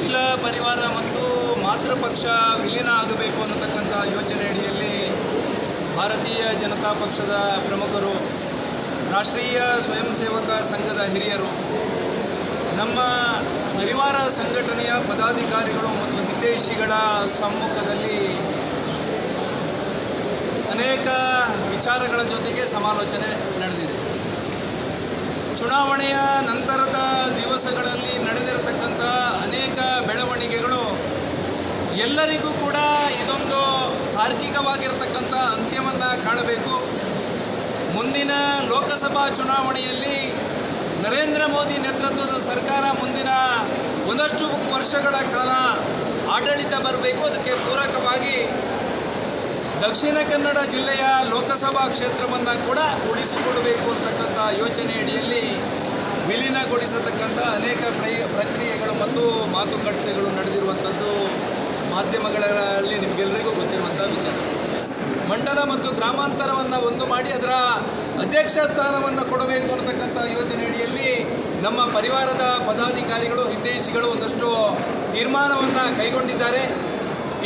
ಅಖಿಲ ಪರಿವಾರ ಮತ್ತು ಮಾತೃಪಕ್ಷ ವಿಲೀನ ಆಗಬೇಕು ಅನ್ನತಕ್ಕಂಥ ಯೋಚನೆ ಅಡಿಯಲ್ಲಿ ಭಾರತೀಯ ಜನತಾ ಪಕ್ಷದ ಪ್ರಮುಖರು, ರಾಷ್ಟ್ರೀಯ ಸ್ವಯಂ ಸೇವಕ ಸಂಘದ ಹಿರಿಯರು, ನಮ್ಮ ಪರಿವಾರ ಸಂಘಟನೆಯ ಪದಾಧಿಕಾರಿಗಳು ಮತ್ತು ಹಿತೈಷಿಗಳ ಸಮ್ಮುಖದಲ್ಲಿ ಅನೇಕ ವಿಚಾರಗಳ ಜೊತೆಗೆ ಸಮಾಲೋಚನೆ ನಡೆದಿದೆ. ಚುನಾವಣೆಯ ನಂತರದ ದಿವಸಗಳಲ್ಲಿ ನಡೆದಿರತಕ್ಕಂಥ ಅನೇಕ ಬೆಳವಣಿಗೆಗಳು ಎಲ್ಲರಿಗೂ ಕೂಡ ಇದೊಂದು ತಾರ್ಕಿಕವಾಗಿರತಕ್ಕಂಥ ಅಂತ್ಯವನ್ನು ಕಾಣಬೇಕು. ಮುಂದಿನ ಲೋಕಸಭಾ ಚುನಾವಣೆಯಲ್ಲಿ ನರೇಂದ್ರ ಮೋದಿ ನೇತೃತ್ವದ ಸರ್ಕಾರ ಮುಂದಿನ ಒಂದಷ್ಟು ವರ್ಷಗಳ ಕಾಲ ಆಡಳಿತ ಬರಬೇಕು. ಅದಕ್ಕೆ ಪೂರಕವಾಗಿ ದಕ್ಷಿಣ ಕನ್ನಡ ಜಿಲ್ಲೆಯ ಲೋಕಸಭಾ ಕ್ಷೇತ್ರವನ್ನು ಕೂಡ ಉಳಿಸಿಕೊಡಬೇಕು ಅಂತಕ್ಕಂಥ ಯೋಚನೆ ಅಡಿಯಲ್ಲಿ ವಿಲೀನಗೊಳಿಸತಕ್ಕಂಥ ಅನೇಕ ಪ್ರಕ್ರಿಯೆಗಳು ಮತ್ತು ಮಾತುಕತೆಗಳು ನಡೆದಿರುವಂಥದ್ದು ಮಾಧ್ಯಮಗಳಲ್ಲಿ ನಿಮಗೆಲ್ಲರಿಗೂ ಗೊತ್ತಿರುವಂಥ ವಿಚಾರ. ಮಂಡಲ ಮತ್ತು ಗ್ರಾಮಾಂತರವನ್ನು ಒಂದು ಮಾಡಿ ಅದರ ಅಧ್ಯಕ್ಷ ಸ್ಥಾನವನ್ನು ಕೊಡಬೇಕು ಅನ್ನತಕ್ಕಂಥ ಯೋಚನೆ ಅಡಿಯಲ್ಲಿ ನಮ್ಮ ಪರಿವಾರದ ಪದಾಧಿಕಾರಿಗಳು, ಹಿತೈಷಿಗಳು ಒಂದಷ್ಟು ತೀರ್ಮಾನವನ್ನು ಕೈಗೊಂಡಿದ್ದಾರೆ.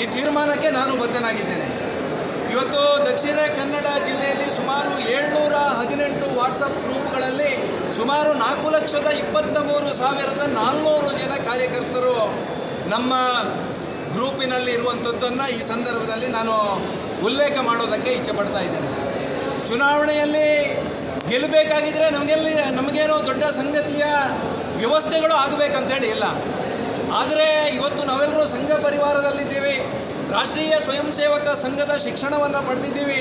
ಈ ತೀರ್ಮಾನಕ್ಕೆ ನಾನು ಬದ್ಧನಾಗಿದ್ದೇನೆ. ಇವತ್ತು ದಕ್ಷಿಣ ಕನ್ನಡ ಜಿಲ್ಲೆಯಲ್ಲಿ ಸುಮಾರು 718 ವಾಟ್ಸಪ್ ಗ್ರೂಪ್ಗಳಲ್ಲಿ ಸುಮಾರು 4,23,400 ಜನ ಕಾರ್ಯಕರ್ತರು ನಮ್ಮ ಗ್ರೂಪಿನಲ್ಲಿ ಇರುವಂಥದ್ದನ್ನು ಈ ಸಂದರ್ಭದಲ್ಲಿ ನಾನು ಉಲ್ಲೇಖ ಮಾಡೋದಕ್ಕೆ ಇಚ್ಛೆಪಡ್ತಾ ಇದ್ದೇನೆ. ಚುನಾವಣೆಯಲ್ಲಿ ಗೆಲ್ಲಬೇಕಾಗಿದ್ದರೆ ನಮಗೇನೋ ದೊಡ್ಡ ಸಂಗತಿಯ ವ್ಯವಸ್ಥೆಗಳು ಆಗಬೇಕಂತೇಳಿ ಇಲ್ಲ. ಆದರೆ ಇವತ್ತು ನಾವೆಲ್ಲರೂ ಸಂಘ ಪರಿವಾರದಲ್ಲಿದ್ದೀವಿ, ರಾಷ್ಟ್ರೀಯ ಸ್ವಯಂ ಸೇವಕ ಸಂಘದ ಶಿಕ್ಷಣವನ್ನು ಪಡೆದಿದ್ದೀವಿ,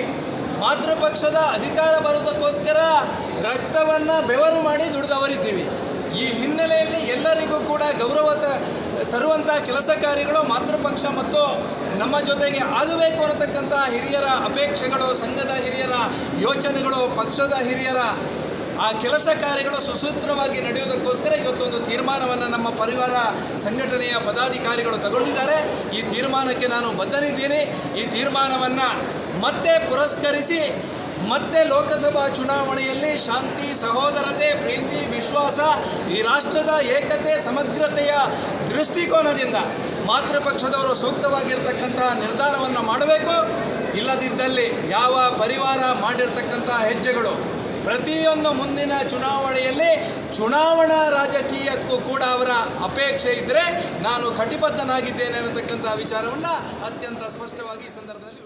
ಮಾತೃಪಕ್ಷದ ಅಧಿಕಾರ ಬರೋದಕ್ಕೋಸ್ಕರ ರಕ್ತವನ್ನು ಬೆವರು ಮಾಡಿ ದುಡಿದವರಿದ್ದೀವಿ. ಈ ಹಿನ್ನೆಲೆಯಲ್ಲಿ ಎಲ್ಲರಿಗೂ ಕೂಡ ಗೌರವ ತರುವಂಥ ಕೆಲಸ ಕಾರ್ಯಗಳು ಮಾತೃಪಕ್ಷ ಮತ್ತು ನಮ್ಮ ಜೊತೆಗೆ ಆಗಬೇಕು ಅನ್ನತಕ್ಕಂಥ ಹಿರಿಯರ ಅಪೇಕ್ಷೆಗಳು, ಸಂಘದ ಹಿರಿಯರ ಯೋಚನೆಗಳು, ಪಕ್ಷದ ಹಿರಿಯರ ಆ ಕೆಲಸ ಕಾರ್ಯಗಳು ಸುಸೂತ್ರವಾಗಿ ನಡೆಯುವುದಕ್ಕೋಸ್ಕರ ಇವತ್ತೊಂದು ತೀರ್ಮಾನವನ್ನು ನಮ್ಮ ಪರಿವಾರ ಸಂಘಟನೆಯ ಪದಾಧಿಕಾರಿಗಳು ತಗೊಂಡಿದ್ದಾರೆ. ಈ ತೀರ್ಮಾನಕ್ಕೆ ನಾನು ಬದ್ಧನಿದ್ದೀನಿ. ಈ ತೀರ್ಮಾನವನ್ನು ಮತ್ತೆ ಪುರಸ್ಕರಿಸಿ ಮತ್ತೆ ಲೋಕಸಭಾ ಚುನಾವಣೆಯಲ್ಲಿ ಶಾಂತಿ, ಸಹೋದರತೆ, ಪ್ರೀತಿ, ವಿಶ್ವಾಸ, ಈ ರಾಷ್ಟ್ರದ ಏಕತೆ, ಸಮಗ್ರತೆಯ ದೃಷ್ಟಿಕೋನದಿಂದ ಮಾತೃಪಕ್ಷದವರು ಸೂಕ್ತವಾಗಿರ್ತಕ್ಕಂಥ ನಿರ್ಧಾರವನ್ನು ಮಾಡಬೇಕು. ಇಲ್ಲದಿದ್ದಲ್ಲಿ ಯಾವ ಪರಿವಾರ ಮಾಡಿರ್ತಕ್ಕಂಥ ಹೆಜ್ಜೆಗಳು ಪ್ರತಿಯೊಂದು ಮುಂದಿನ ಚುನಾವಣೆಯಲ್ಲಿ ಚುನಾವಣಾ ರಾಜಕೀಯಕ್ಕೂ ಕೂಡ ಅವರ ಅಪೇಕ್ಷೆ ಇದ್ದರೆ ನಾನು ಕಟಿಬದ್ಧನಾಗಿದ್ದೇನೆ ಅನ್ನತಕ್ಕಂಥ ವಿಚಾರವನ್ನು ಅತ್ಯಂತ ಸ್ಪಷ್ಟವಾಗಿ ಈ ಸಂದರ್ಭದಲ್ಲಿ